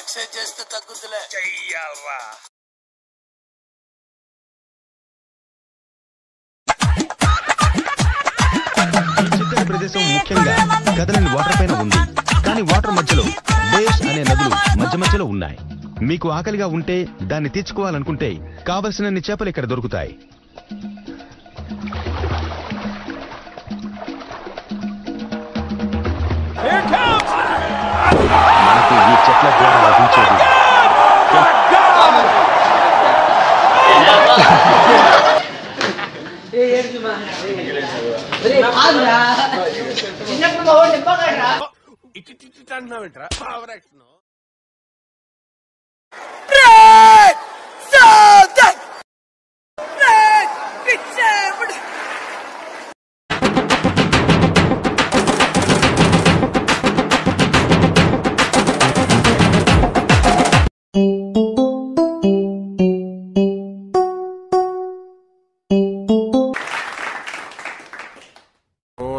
Excise చేస్తే తగ్గుతులే. చెయ్యాలరా. చిత్తడి ప్రదేశం ముఖ్యంగా కదలని వాటర్ పైన ఉంది. కానీ వాటర్ మధ్యలో బేస్ అనే నదులు మధ్య మధ్యలో ఉన్నాయి. మీకు ఆకలిగా ఉంటే దాన్ని తీర్చుకోవాలనుకుంటే కావలసినన్ని చేపలు ఇక్కడ దొరుకుతాయి. మనకు ఈ చెట్ల ద్వారా లభించేది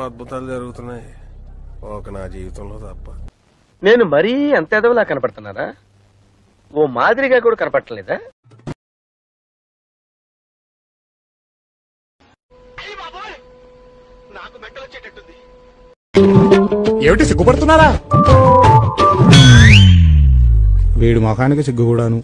అద్భుతాలు జరుగుతున్నాయి ఒక నా జీవితంలో తప్ప. నేను మరీ అంత ఎదవలా కనపడుతున్నారా? ఓ మాదిరిగా కూడా కనపడలేదా? ఏమిటి సిగ్గుపడుతున్నారా? వీడి ముఖానికి సిగ్గు కూడాను.